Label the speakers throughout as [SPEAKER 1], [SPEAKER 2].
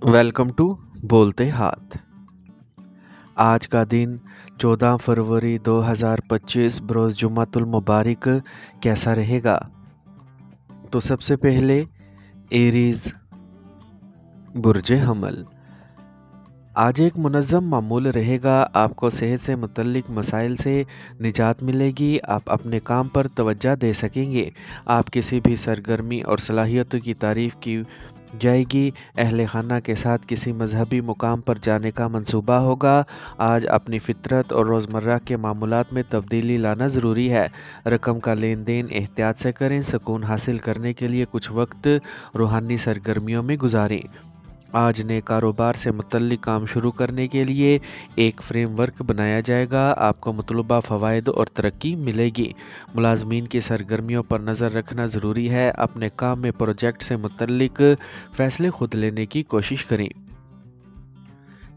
[SPEAKER 1] Welcome to बोलते हाथ। आज का दिन 14 फरवरी 2025 बरोज़ जुम्मतुल मुबारक कैसा रहेगा? तो सबसे पहले एरीज़ बुर्ज हमल। आज एक मुनज़्ज़म मामूल रहेगा। आपको सेहत से मुतल्लिक मसाइल से निजात मिलेगी। आप अपने काम पर तवज्जो दे सकेंगे। आप किसी भी सरगर्मी और सलाहियतों की तारीफ़ की जाएगी। अहले खाना के साथ किसी मजहबी मुकाम पर जाने का मंसूबा होगा। आज अपनी फितरत और रोज़मर्रा के मामूलात में तब्दीली लाना ज़रूरी है। रकम का लेन देन एहतियात से करें। सुकून हासिल करने के लिए कुछ वक्त रूहानी सरगर्मियों में गुजारें। आज नए कारोबार से मुतल्लिक काम शुरू करने के लिए एक फ्रेमवर्क बनाया जाएगा। आपको मतलूबा फ़वाइद और तरक्की मिलेगी। मुलाजमीन की सरगर्मियों पर नज़र रखना ज़रूरी है। अपने काम में प्रोजेक्ट से मुतल्लिक फ़ैसले खुद लेने की कोशिश करें।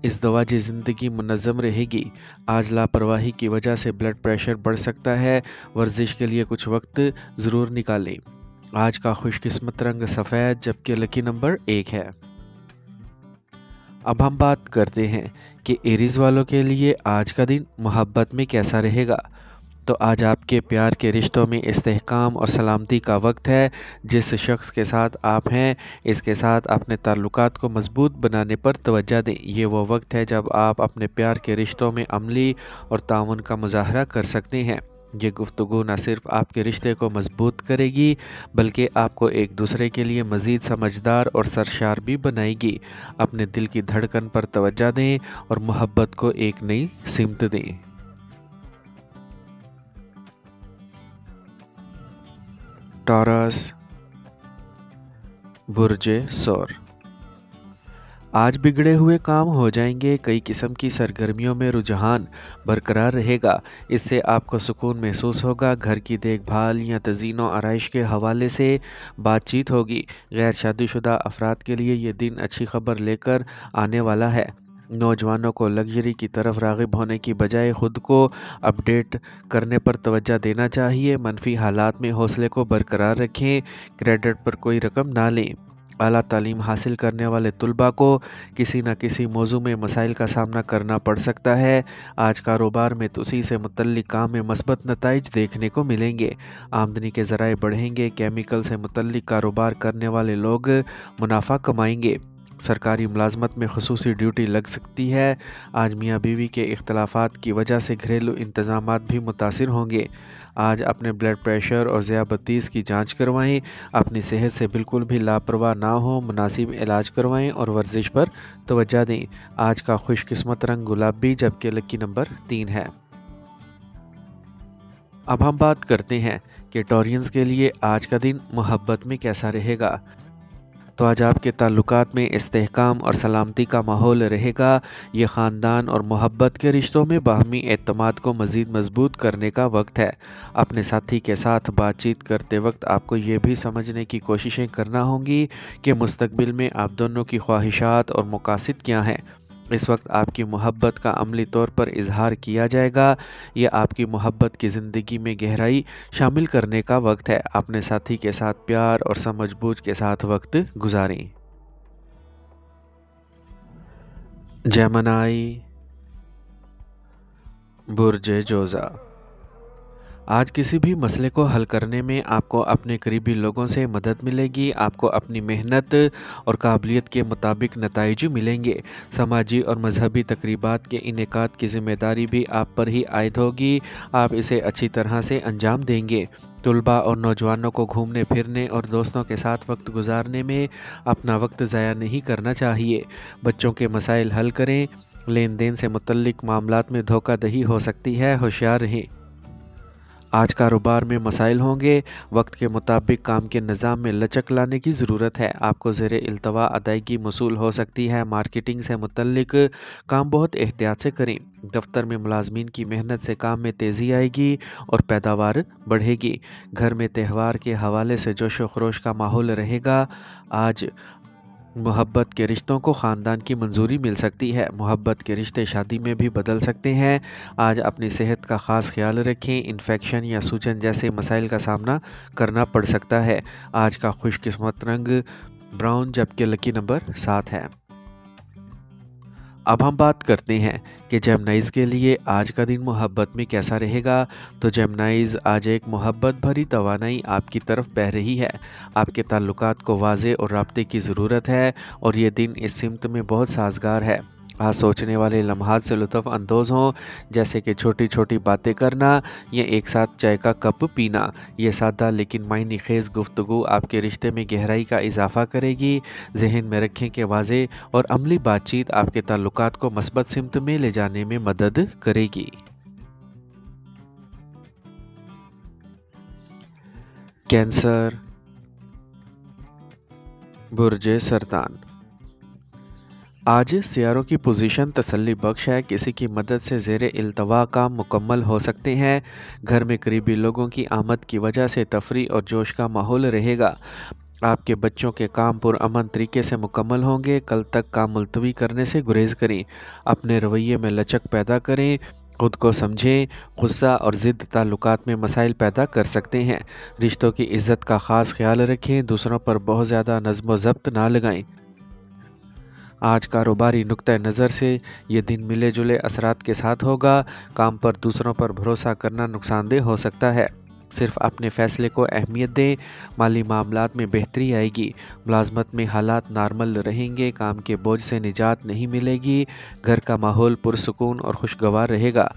[SPEAKER 1] इस दवा की ज़िंदगी मुनज़्ज़म रहेगी। आज लापरवाही की वजह से ब्लड प्रेशर बढ़ सकता है। वर्जिश के लिए कुछ वक्त ज़रूर निकालें। आज का खुशकिस्मत रंग सफ़ेद जबकि लकी नंबर 1 है। अब हम बात करते हैं कि एरीज़ वालों के लिए आज का दिन मोहब्बत में कैसा रहेगा। तो आज आपके प्यार के रिश्तों में इस्तेहकाम और सलामती का वक्त है। जिस शख्स के साथ आप हैं इसके साथ अपने ताल्लुकात को मजबूत बनाने पर तवज्जो दें। ये वो वक्त है जब आप अपने प्यार के रिश्तों में अमली और ताउन का मुज़ाहरा कर सकते हैं। ये गुफ्तगू न सिर्फ आपके रिश्ते को मजबूत करेगी बल्कि आपको एक दूसरे के लिए मज़ीद समझदार और सरशार भी बनाएगी। अपने दिल की धड़कन पर तवज्जो दें और मोहब्बत को एक नई सिमत दें। टॉरस बुर्ज सौर। आज बिगड़े हुए काम हो जाएंगे। कई किस्म की सरगर्मियों में रुझान बरकरार रहेगा। इससे आपको सुकून महसूस होगा। घर की देखभाल या तज़ीनो आराइश के हवाले से बातचीत होगी। गैर शादीशुदा अफराद के लिए ये दिन अच्छी खबर लेकर आने वाला है। नौजवानों को लग्जरी की तरफ राग़िब होने की बजाय ख़ुद को अपडेट करने पर तवज्जो देना चाहिए। मनफी हालात में हौसले को बरकरार रखें। क्रेडिट पर कोई रकम ना लें। आला तालीम हासिल करने वाले तुलबा को किसी न किसी मौजू में मसाइल का सामना करना पड़ सकता है। आज कारोबार में तुसी से मुतल्लिक काम में मस्बत नताइज देखने को मिलेंगे। आमदनी के ज़राए बढ़ेंगे। केमिकल से मुतल्लिक कारोबार करने वाले लोग मुनाफा कमाएंगे। सरकारी मुलाजमत में खसूसी ड्यूटी लग सकती है। आज मियाँ बीवी के इख्तलाफात की वजह से घरेलू इंतज़ामात भी मुतासिर होंगे। आज अपने ब्लड प्रेशर और ज़ियाबतीस की जांच करवाएं। अपनी सेहत से बिल्कुल भी लापरवाह ना हो। मुनासिब इलाज करवाएं और वर्जिश पर तवज्जो दें। आज का खुशकिस्मत रंग गुलाबी जबकि लकी नंबर 3 है। अब हम बात करते हैं कि टॉरियंस के लिए आज का दिन मोहब्बत में कैसा रहेगा। तो आज आपके ताल्लुकात में इस्तेहकाम और सलामती का माहौल रहेगा। ये ख़ानदान और मोहब्बत के रिश्तों में बाहमी एतमाद को मज़ीद मजबूत करने का वक्त है। अपने साथी के साथ बातचीत करते वक्त आपको ये भी समझने की कोशिशें करना होंगी कि मुस्तकबिल में आप दोनों की ख्वाहिशात और मकासद क्या हैं। इस वक्त आपकी मोहब्बत का अमली तौर पर इजहार किया जाएगा। यह आपकी मोहब्बत की ज़िंदगी में गहराई शामिल करने का वक्त है। अपने साथी के साथ प्यार और समझबूझ के साथ वक्त गुजारें। जेमिनी बुर्ज जोज़ा। आज किसी भी मसले को हल करने में आपको अपने करीबी लोगों से मदद मिलेगी। आपको अपनी मेहनत और काबिलियत के मुताबिक नताइज मिलेंगे। समाजी और मजहबी तकरीबात के इनेकाद की ज़िम्मेदारी भी आप पर ही आयद होगी। आप इसे अच्छी तरह से अंजाम देंगे। तुलबा और नौजवानों को घूमने फिरने और दोस्तों के साथ वक्त गुजारने में अपना वक्त ज़ाया नहीं करना चाहिए। बच्चों के मसाइल हल करें। लेन देन से मुतल्लिक मामलात में धोखाधड़ी हो सकती है, होशियार रहें। आज कारोबार में मसाइल होंगे। वक्त के मुताबिक काम के निज़ाम में लचक लाने की ज़रूरत है। आपको ज़ेरे इल्तवा अदायगी मसूल हो सकती है। मार्केटिंग से मुतल्लिक काम बहुत एहतियात से करें। दफ्तर में मुलाजमीन की मेहनत से काम में तेज़ी आएगी और पैदावार बढ़ेगी। घर में त्यौहार के हवाले से जोश व खरोश का माहौल रहेगा। आज मोहब्बत के रिश्तों को ख़ानदान की मंजूरी मिल सकती है। मोहब्बत के रिश्ते शादी में भी बदल सकते हैं। आज अपनी सेहत का ख़ास ख्याल रखें। इन्फेक्शन या सूजन जैसे मसाइल का सामना करना पड़ सकता है। आज का खुशकिस्मत रंग ब्राउन जबकि लकी नंबर 7 है। अब हम बात करते हैं कि जेमिनीज़ के लिए आज का दिन मोहब्बत में कैसा रहेगा। तो जेमिनीज़, आज एक मोहब्बत भरी तवानाई आपकी तरफ बह रही है। आपके ताल्लुकात को वाज़े और राब्ते की ज़रूरत है और ये दिन इस सिमत में बहुत साजगार है। आज सोचने वाले लम्हात से लुत्फ़ अंदोज़ हों, जैसे कि छोटी छोटी बातें करना या एक साथ चाय का कप पीना। ये सादा लेकिन मायने खेज़ गुफ्तगू आपके रिश्ते में गहराई का इजाफ़ा करेगी। जहन में रखें कि वाज़े और अमली बातचीत आपके ताल्लुकात को मस्बत सिमत में ले जाने में मदद करेगी। कैंसर, बुर्ज सरतान। आज सियारों की पोजीशन तसल्ली बख्श है। किसी की मदद से ज़ेरे इल्तवा काम मुकम्मल हो सकते हैं। घर में करीबी लोगों की आमद की वजह से तफरी और जोश का माहौल रहेगा। आपके बच्चों के काम पुरअमन तरीके से मुकम्मल होंगे। कल तक काम मुलतवी करने से गुरेज करें। अपने रवैये में लचक पैदा करें। खुद को समझें। गुस्सा और ज़िद ताल्लुकात में मसाइल पैदा कर सकते हैं। रिश्तों की इज़्ज़त का ख़ास ख्याल रखें। दूसरों पर बहुत ज़्यादा नज़्म व ज़ब्त ना लगाएं। आज कारोबारी नुक्ता नज़र से ये दिन मिले जुले असरात के साथ होगा। काम पर दूसरों पर भरोसा करना नुकसानदेह हो सकता है। सिर्फ अपने फ़ैसले को अहमियत दें। माली मामलात में बेहतरी आएगी। मुलाजमत में हालात नॉर्मल रहेंगे। काम के बोझ से निजात नहीं मिलेगी। घर का माहौल पुरसुकून और खुशगवार रहेगा।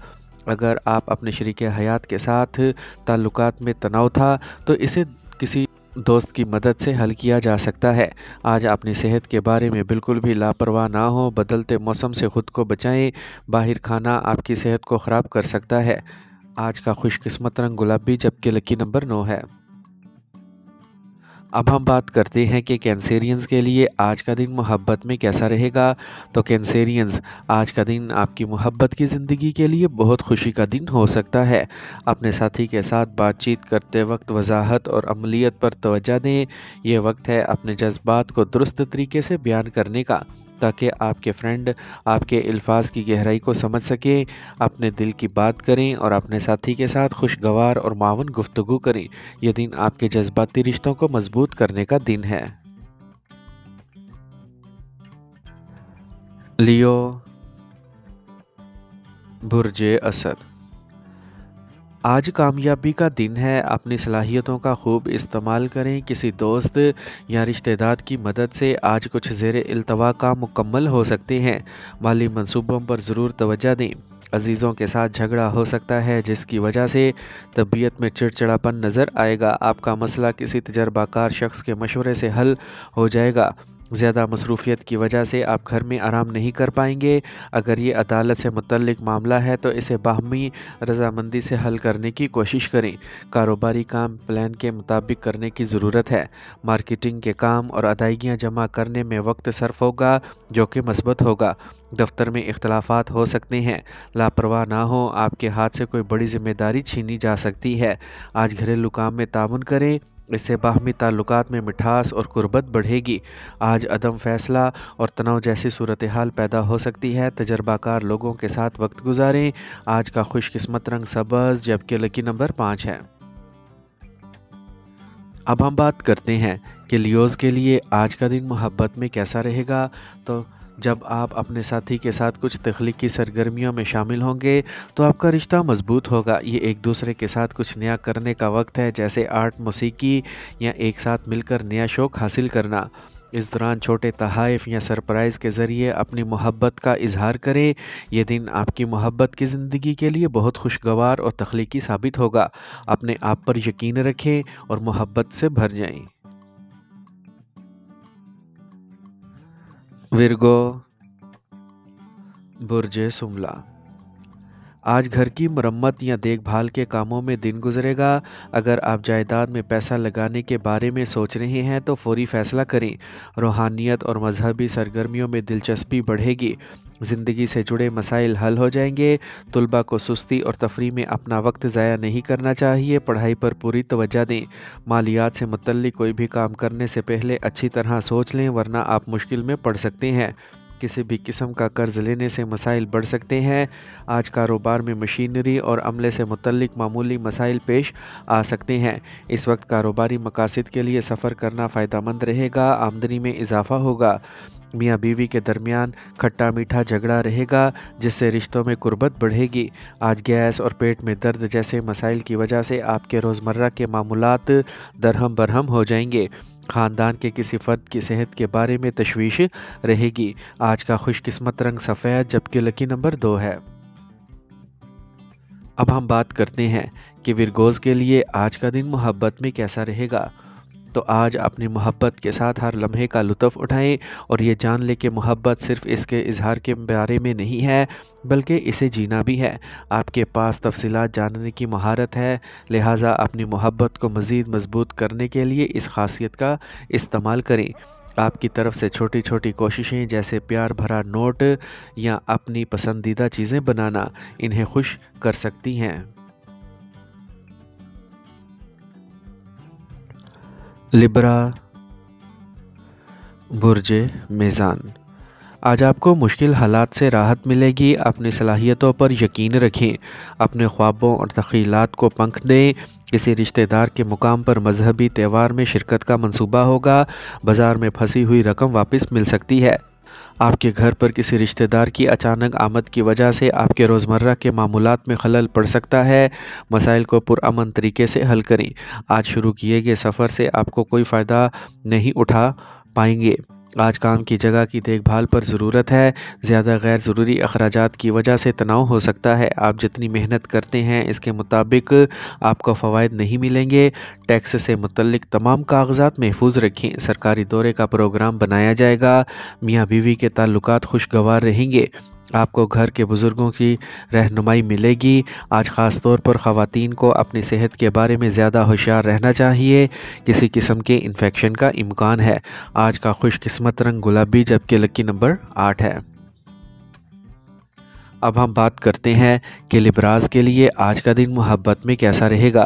[SPEAKER 1] अगर आप अपने शरीके हयात के साथ ताल्लुकात में तनाव था तो इसे किसी दोस्त की मदद से हल किया जा सकता है। आज अपनी सेहत के बारे में बिल्कुल भी लापरवाह ना हो। बदलते मौसम से ख़ुद को बचाएं। बाहर खाना आपकी सेहत को ख़राब कर सकता है। आज का खुशकिस्मत रंग गुलाबी, जबकि लकी नंबर 9 है। अब हम बात करते हैं कि कैंसेरियंस के लिए आज का दिन मोहब्बत में कैसा रहेगा। तो कैंसेरियंस, आज का दिन आपकी मोहब्बत की ज़िंदगी के लिए बहुत खुशी का दिन हो सकता है। अपने साथी के साथ बातचीत करते वक्त वजाहत और अमलियत पर तवज्जो दें। ये वक्त है अपने जज्बात को दुरुस्त तरीके से बयान करने का, ताकि आपके फ्रेंड आपके अल्फाज की गहराई को समझ सकें। अपने दिल की बात करें और अपने साथी के साथ खुशगवार और मावन गुफ्तगू करें। यह दिन आपके जज्बाती रिश्तों को मजबूत करने का दिन है। लियो, बुर्ज असद। आज कामयाबी का दिन है। अपनी सलाहियतों का खूब इस्तेमाल करें। किसी दोस्त या रिश्तेदार की मदद से आज कुछ ज़ेरे इल्तवा काम मुकम्मल हो सकते हैं। माली मंसूबों पर ज़रूर तवज्जो दें। अजीज़ों के साथ झगड़ा हो सकता है, जिसकी वजह से तबीयत में चिड़चिड़ापन नज़र आएगा। आपका मसला किसी तजर्बाकार शख्स के मशवरे से हल हो जाएगा। ज़्यादा मसरूफ़ियत की वजह से आप घर में आराम नहीं कर पाएंगे। अगर ये अदालत से मुतल्लिक मामला है तो इसे बाहमी रजामंदी से हल करने की कोशिश करें। कारोबारी काम प्लान के मुताबिक करने की ज़रूरत है। मार्केटिंग के काम और अदायगियाँ जमा करने में वक्त सर्फ होगा, जो कि मस्बत होगा। दफ्तर में इख्तलाफात हो सकते हैं। लापरवाह ना हो, आपके हाथ से कोई बड़ी जिम्मेदारी छीनी जा सकती है। आज घरेलू काम में ताउन करें। इससे बाहमी ताल्लुकात में मिठास और कुर्बत बढ़ेगी। आज अदम फ़ैसला और तनाव जैसी सूरत हाल पैदा हो सकती है। तजर्बाकार लोगों के साथ वक्त गुजारें। आज का खुशकिस्मत रंग सब्ज़, जबकि लकी नंबर 5 है। अब हम बात करते हैं कि लियोज़ के लिए आज का दिन मोहब्बत में कैसा रहेगा। तो जब आप अपने साथी के साथ कुछ तख्लीकी सरगर्मियों में शामिल होंगे तो आपका रिश्ता मजबूत होगा। ये एक दूसरे के साथ कुछ नया करने का वक्त है, जैसे आर्ट, मौसीकी या एक साथ मिलकर नया शौक़ हासिल करना। इस दौरान छोटे तोहफ़े या सरप्राइज़ के ज़रिए अपनी मोहब्बत का इजहार करें। ये दिन आपकी मोहब्बत की ज़िंदगी के लिए बहुत खुशगवार और तख्लीकी साबित होगा। अपने आप पर यकीन रखें और मोहब्बत से भर जाएं। विर्गो, बुर्ज सुमला। आज घर की मरम्मत या देखभाल के कामों में दिन गुजरेगा। अगर आप जायदाद में पैसा लगाने के बारे में सोच रहे हैं तो फौरी फ़ैसला करें। रूहानियत और मजहबी सरगर्मियों में दिलचस्पी बढ़ेगी। ज़िंदगी से जुड़े मसाइल हल हो जाएंगे। तुलबा को सुस्ती और तफरी में अपना वक्त ज़ाया नहीं करना चाहिए। पढ़ाई पर पूरी तवज्जो दें। मालियात से मुतल्लिक कोई भी काम करने से पहले अच्छी तरह सोच लें, वरना आप मुश्किल में पड़ सकते हैं। किसी भी किस्म का कर्ज लेने से मसाइल बढ़ सकते हैं। आज कारोबार में मशीनरी और अमले से मुतल्लिक मामूली मसाइल पेश आ सकते हैं। इस वक्त कारोबारी मकासद के लिए सफ़र करना फ़ायदेमंद रहेगा। आमदनी में इजाफा होगा। मियाँ बीवी के दरमियान खट्टा मीठा झगड़ा रहेगा, जिससे रिश्तों में कुर्बत बढ़ेगी। आज गैस और पेट में दर्द जैसे मसाइल की वजह से आपके रोज़मर्रा के मामूलात दरहम बरहम हो जाएंगे। ख़ानदान के किसी फ़र्द की सेहत के बारे में तशवीश रहेगी। आज का खुशकिस्मत रंग सफ़ेद, जबकि लकी नंबर 2 है। अब हम बात करते हैं कि विरगोज़ के लिए आज का दिन मोहब्बत में कैसा रहेगा। तो आज अपनी मोहब्बत के साथ हर लम्हे का लुत्फ़ उठाएं और ये जान लें कि मोहब्बत सिर्फ़ इसके इजहार के बारे में नहीं है, बल्कि इसे जीना भी है। आपके पास तफसीलात जानने की महारत है, लिहाजा अपनी मोहब्बत को मज़ीद मजबूत करने के लिए इस खासियत का इस्तेमाल करें। आपकी तरफ से छोटी छोटी कोशिशें, जैसे प्यार भरा नोट या अपनी पसंदीदा चीज़ें बनाना, इन्हें खुश कर सकती हैं। लिब्रा, बुर्ज मीज़ान। आज आपको मुश्किल हालात से राहत मिलेगी। अपनी सलाहियतों पर यकीन रखें। अपने ख्वाबों और तख़ीलात को पंख दें। किसी रिश्तेदार के मुकाम पर मजहबी त्यौहार में शिरकत का मंसूबा होगा। बाज़ार में फंसी हुई रकम वापस मिल सकती है। आपके घर पर किसी रिश्तेदार की अचानक आमद की वजह से आपके रोज़मर्रा के मामूलात में खलल पड़ सकता है। मसाइल को पुरअमन तरीके से हल करें। आज शुरू किए गए सफ़र से आपको कोई फ़ायदा नहीं उठा पाएंगे। आज काम की जगह की देखभाल पर ज़रूरत है। ज़्यादा गैर ज़रूरी अखराजात की वजह से तनाव हो सकता है। आप जितनी मेहनत करते हैं इसके मुताबिक आपको फ़वाइद नहीं मिलेंगे। टैक्स से मुतल्लिक तमाम कागजात महफूज रखें। सरकारी दौरे का प्रोग्राम बनाया जाएगा। मियाँ बीवी के ताल्लुकात खुशगवार रहेंगे। आपको घर के बुज़ुर्गों की रहनुमाई मिलेगी। आज ख़ास तौर पर ख़वातीन को अपनी सेहत के बारे में ज़्यादा होशियार रहना चाहिए। किसी किस्म के इन्फेक्शन का इम्कान है। आज का खुशकिस्मत रंग गुलाबी, जबकि लकी नंबर 8 है। अब हम बात करते हैं कि लिब्राज के लिए आज का दिन मोहब्बत में कैसा रहेगा।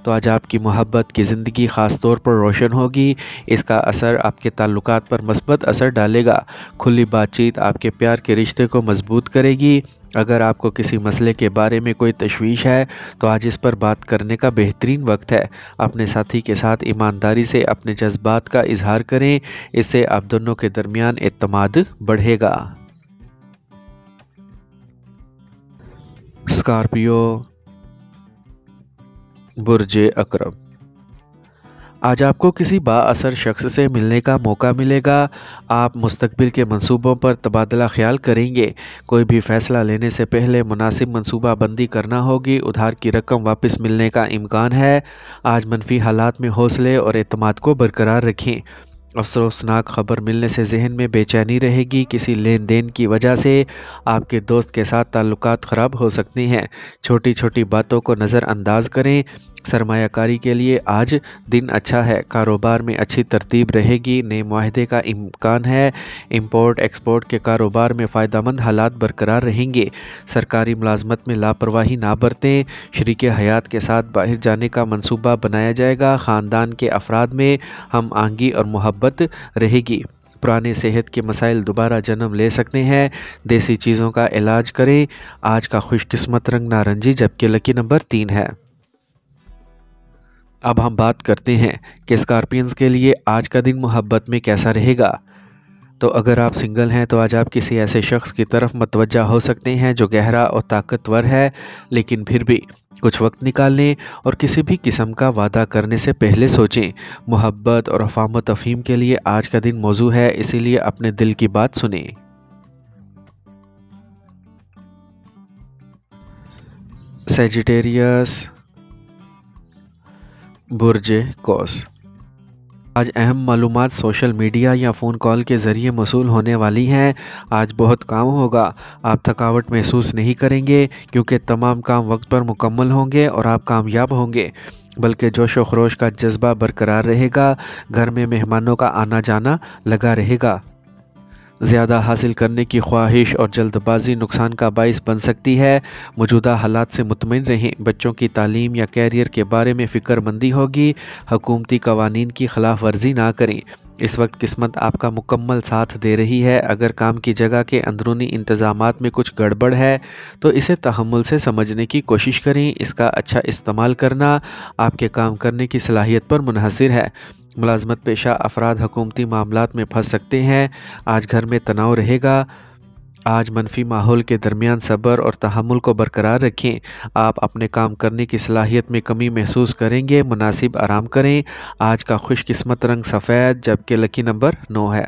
[SPEAKER 1] तो आज आपकी मोहब्बत की ज़िंदगी ख़ास तौर पर रोशन होगी। इसका असर आपके ताल्लुकात पर मस्बत असर डालेगा। खुली बातचीत आपके प्यार के रिश्ते को मजबूत करेगी। अगर आपको किसी मसले के बारे में कोई तशवीश है तो आज इस पर बात करने का बेहतरीन वक्त है। अपने साथी के साथ ईमानदारी से अपने जज्बात का इजहार करें। इससे आप दोनों के दरमियान एतमाद बढ़ेगा। स्कॉर्पियो, बुर्ज अकरब। आज आपको किसी बाअसर शख्स से मिलने का मौका मिलेगा। आप मुस्तकबिल के मंसूबों पर तबादला ख्याल करेंगे। कोई भी फ़ैसला लेने से पहले मुनासिब मंसूबा बंदी करना होगी। उधार की रकम वापस मिलने का इम्कान है। आज मनफी हालात में हौसले और एतमाद को बरकरार रखें। अफसोसनाक ख़बर मिलने से जहन में बेचैनी रहेगी। किसी लेन देन की वजह से आपके दोस्त के साथ ताल्लुकात ख़राब हो सकते हैं। छोटी छोटी बातों को नज़रअंदाज करें। सरमायाकारी के लिए आज दिन अच्छा है। कारोबार में अच्छी तरतीब रहेगी। नए मुआहदे का इम्कान है। इंपोर्ट एक्सपोर्ट के कारोबार में फ़ायदेमंद हालात बरकरार रहेंगे। सरकारी मुलाजमत में लापरवाही ना बरतें। शरीक हयात के साथ बाहर जाने का मंसूबा बनाया जाएगा। ख़ानदान के अफराद में हम आहंगी और मोहब्बत रहेगी। पुराने सेहत के मसाइल दोबारा जन्म ले सकते हैं। देसी चीज़ों का इलाज करें। आज का खुशकिस्मत रंग नारंगी, जबकि लकी नंबर 3 है। अब हम बात करते हैं कि स्कॉर्पियंस के लिए आज का दिन मोहब्बत में कैसा रहेगा। तो अगर आप सिंगल हैं तो आज आप किसी ऐसे शख्स की तरफ मतवज्जा हो सकते हैं जो गहरा और ताकतवर है, लेकिन फिर भी कुछ वक्त निकाल लें और किसी भी किस्म का वादा करने से पहले सोचें। मोहब्बत और अफ़ाम तफ़हीम के लिए आज का दिन मौजू है, इसीलिए अपने दिल की बात सुनें। सैजिटेरियस, बुर्ज कौस। आज अहम मालूमात सोशल मीडिया या फ़ोन कॉल के ज़रिए मौसूल होने वाली हैं। आज बहुत काम होगा। आप थकावट महसूस नहीं करेंगे क्योंकि तमाम काम वक्त पर मुकम्मल होंगे और आप कामयाब होंगे, बल्कि जोश व खरोश का जज्बा बरकरार रहेगा। घर में मेहमानों का आना जाना लगा रहेगा। زیادہ حاصل کرنے کی خواہش اور جلد بازی نقصان کا باعث بن سکتی ہے۔ موجودہ حالات سے مطمئن رہیں۔ بچوں کی تعلیم یا کیریئر کے بارے میں فکر مندی ہوگی۔ حکومتی قوانین کی خلاف ورزی نہ کریں۔ اس وقت قسمت آپ کا مکمل ساتھ دے رہی ہے۔ اگر کام کی جگہ کے اندرونی انتظامات میں کچھ گڑبڑ ہے تو اسے تحمل سے سمجھنے کی کوشش کریں۔ اس کا اچھا استعمال کرنا آپ کے کام کرنے کی صلاحیت پر منحصر ہے۔ ملازمت پیشہ افراد حکومتی معاملات میں پھنس سکتے ہیں۔ آج گھر میں تناؤ رہے گا۔ آج منفی ماحول کے درمیان صبر اور تحمل کو برقرار رکھیں۔ آپ اپنے کام کرنے کی صلاحیت میں کمی محسوس کریں گے۔ مناسب آرام کریں۔ آج کا خوش قسمت رنگ سفید جبکہ لکی نمبر 9 ہے۔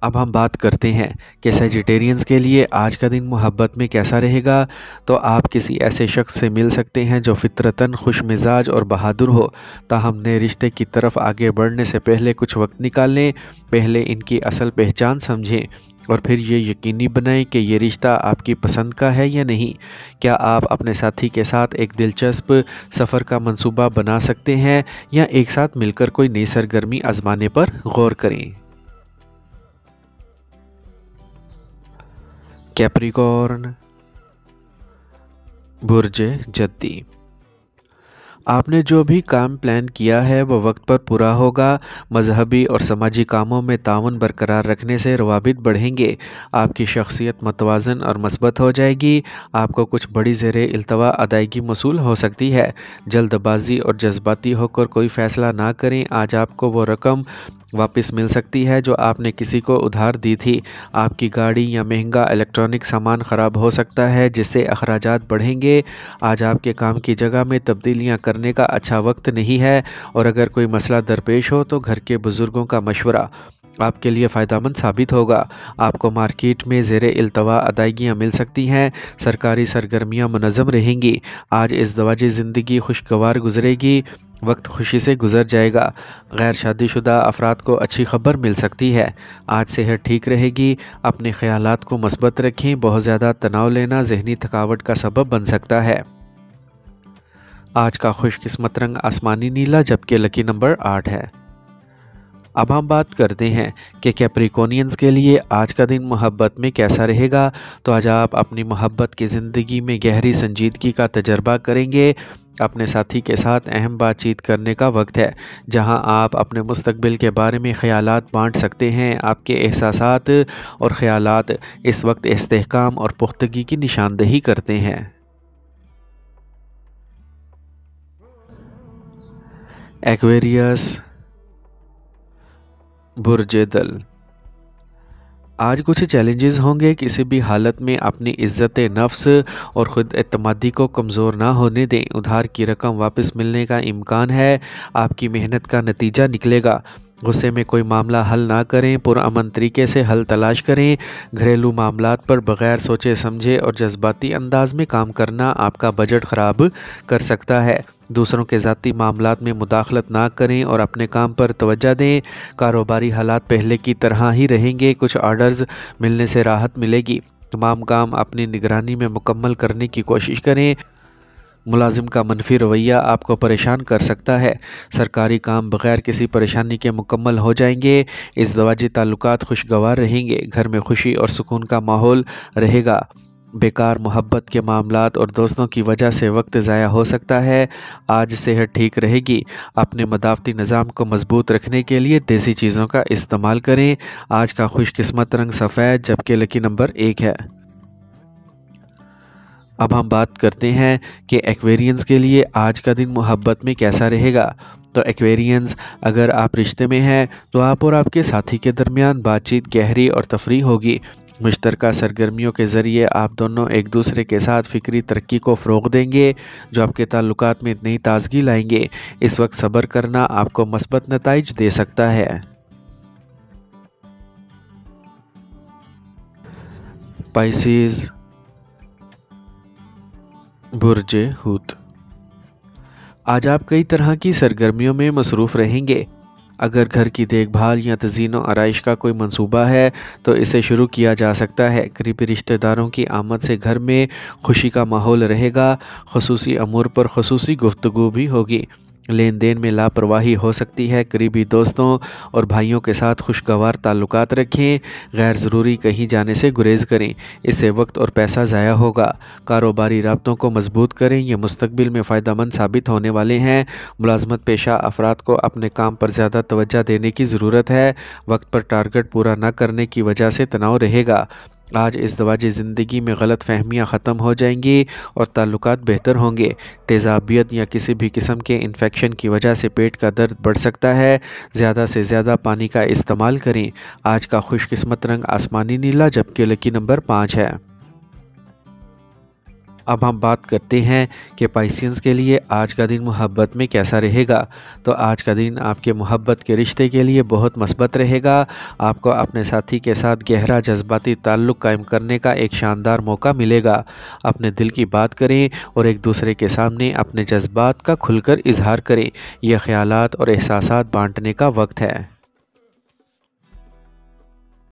[SPEAKER 1] اب ہم بات کرتے ہیں کہ سیجیٹیرینز کے لیے آج کا دن محبت میں کیسا رہے گا۔ تو آپ کسی ایسے شخص سے مل سکتے ہیں جو فطرتاً خوش مزاج اور بہادر ہو۔ تاہم نئے رشتے کی طرف آگے بڑھنے سے پہلے کچھ وقت نکال لیں۔ پہلے ان کی اصل پہچان سمجھیں اور پھر یہ یقینی بنائیں کہ یہ رشتہ آپ کی پسند کا ہے یا نہیں۔ کیا آپ اپنے ساتھی کے ساتھ ایک دلچسپ سفر کا منصوبہ بنا سکتے ہیں یا ایک ساتھ مل کر کوئی نئی سرگرمی آزمانے پر غور کریں۔ کیپریکارن، برج جدی، آپ نے جو بھی کام پلان کیا ہے وہ وقت پر پورا ہوگا۔ مذہبی اور سماجی کاموں میں تعاون برقرار رکھنے سے روابط بڑھیں گے۔ آپ کی شخصیت متوازن اور مثبت ہو جائے گی۔ آپ کو کچھ بڑی زیر التوا ادائیگی موصول ہو سکتی ہے۔ جلد بازی اور جذباتی ہو کر کوئی فیصلہ نہ کریں۔ آج آپ کو وہ رقم واپس مل سکتی ہے جو آپ نے کسی کو ادھار دی تھی۔ آپ کی گاڑی یا مہنگا الیکٹرانک سامان خراب ہو سکتا ہے جس سے اخراجات بڑھیں گے۔ آج آپ کے کام کی جگہ میں تبدیلیاں کرنے کا اچھا وقت نہیں ہے اور اگر کوئی مسئلہ درپیش ہو تو گھر کے بزرگوں کا مشورہ آپ کے لیے فائدہ مند ثابت ہوگا۔ آپ کو مارکیٹ میں زیر التوا ادائیگیاں مل سکتی ہیں۔ سرکاری سرگرمیاں منظم رہیں گی۔ آج ازدواجی زندگی خوشگوار گزرے گی۔ وقت خوشی سے گزر جائے گا۔ غیر شادی شدہ افراد کو اچھی خبر مل سکتی ہے۔ آج صحت ٹھیک رہے گی۔ اپنے خیالات کو مثبت رکھیں۔ بہت زیادہ تناؤ لینا ذہنی تھکاوٹ کا سبب بن سکتا ہے۔ آج کا خوش قسمت رنگ آسمانی نیلا جبکہ لکی نمبر 8 ہے۔ اب ہم بات کرتے ہیں کہ کیپریکونینز کے لیے آج کا دن محبت میں کیسا رہے گا۔ تو آج آپ اپنی محبت کی زندگی میں گہری سنجیدگی کا تجربہ کریں گے۔ اپنے ساتھی کے ساتھ اہم بات چیت کرنے کا وقت ہے جہاں آپ اپنے مستقبل کے بارے میں خیالات بانٹ سکتے ہیں۔ آپ کے احساسات اور خیالات اس وقت استحکام اور پختگی کی نشاندہی کرتے ہیں۔ ایکویریس، برج دل، آج کچھ چیلنجز ہوں گے۔ کسی بھی حالت میں اپنی عزت نفس اور خود اعتمادی کو کمزور نہ ہونے دیں۔ ادھار کی رقم واپس ملنے کا امکان ہے۔ آپ کی محنت کا نتیجہ نکلے گا۔ غصے میں کوئی معاملہ حل نہ کریں۔ پرامن طریقے سے حل تلاش کریں۔ گھریلو معاملات پر بغیر سوچے سمجھے اور جذباتی انداز میں کام کرنا آپ کا بجٹ خراب کر سکتا ہے۔ دوسروں کے ذاتی معاملات میں مداخلت نہ کریں اور اپنے کام پر توجہ دیں۔ کاروباری حالات پہلے کی طرح ہی رہیں گے۔ کچھ آرڈرز ملنے سے راحت ملے گی۔ تمام کام اپنی نگرانی میں مکمل کرنے کی کوشش کریں۔ ملازم کا منفی رویہ آپ کو پریشان کر سکتا ہے۔ سرکاری کام بغیر کسی پریشانی کے مکمل ہو جائیں گے۔ ازدواجی تعلقات خوشگوار رہیں گے۔ گھر میں خوشی اور سکون کا ماحول رہے گا۔ بیکار محبت کے معاملات اور دوستوں کی وجہ سے وقت ضائع ہو سکتا ہے۔ آج صحت ٹھیک رہے گی۔ اپنے مدافعتی نظام کو مضبوط رکھنے کے لیے دیسی چیزوں کا استعمال کریں۔ آج کا خوش قسمت رنگ سفید جبکہ لکی نمبر 1 ہے۔ اب ہم بات کرتے ہیں کہ ایکویرینز کے لیے آج کا دن محبت میں کیسا رہے گا۔ تو ایکویرینز، اگر آپ رشتے میں ہیں تو آپ اور آپ کے ساتھی کے درمیان بات چیت گہری اور تفریح ہوگی۔ مشترکہ سرگرمیوں کے ذریعے آپ دونوں ایک دوسرے کے ساتھ فکری ترقی کو فروغ دیں گے جو آپ کے تعلقات میں نئی تازگی لائیں گے۔ اس وقت صبر کرنا آپ کو مثبت نتائج دے سکتا ہے۔ پائسیز، برج ہوت، آج آپ کئی طرح کی سرگرمیوں میں مصروف رہیں گے۔ اگر گھر کی دیکھ بھال یا تزئین و آرائش کا کوئی منصوبہ ہے تو اسے شروع کیا جا سکتا ہے۔ قریبی رشتہ داروں کی آمد سے گھر میں خوشی کا ماحول رہے گا۔ خصوصی امور پر خصوصی گفتگو بھی ہوگی۔ لین دین میں لاپرواہی ہو سکتی ہے۔ قریبی دوستوں اور بھائیوں کے ساتھ خوشگوار تعلقات رکھیں۔ غیر ضروری کہیں جانے سے گریز کریں، اس سے وقت اور پیسہ ضائع ہوگا۔ کاروباری رابطوں کو مضبوط کریں، یہ مستقبل میں فائدہ مند ثابت ہونے والے ہیں۔ ملازمت پیشہ افراد کو اپنے کام پر زیادہ توجہ دینے کی ضرورت ہے۔ وقت پر ٹارگٹ پورا نہ کرنے کی وجہ سے تناؤ رہے گا۔ آج ازدواجی زندگی میں غلط فہمیاں ختم ہو جائیں گی اور تعلقات بہتر ہوں گے۔ تیزابیت یا کسی بھی قسم کے انفیکشن کی وجہ سے پیٹ کا درد بڑھ سکتا ہے۔ زیادہ سے زیادہ پانی کا استعمال کریں۔ آج کا خوش قسمت رنگ آسمانی نیلا، جبکہ لکی نمبر 5 ہے۔ اب ہم بات کرتے ہیں کہ پائسینز کے لیے آج کا دن محبت میں کیسا رہے گا۔ تو آج کا دن آپ کے محبت کے رشتے کے لیے بہت مثبت رہے گا۔ آپ کو اپنے ساتھی کے ساتھ گہرا جذباتی تعلق قائم کرنے کا ایک شاندار موقع ملے گا۔ اپنے دل کی بات کریں اور ایک دوسرے کے سامنے اپنے جذبات کا کھل کر اظہار کریں۔ یہ خیالات اور احساسات بانٹنے کا وقت ہے۔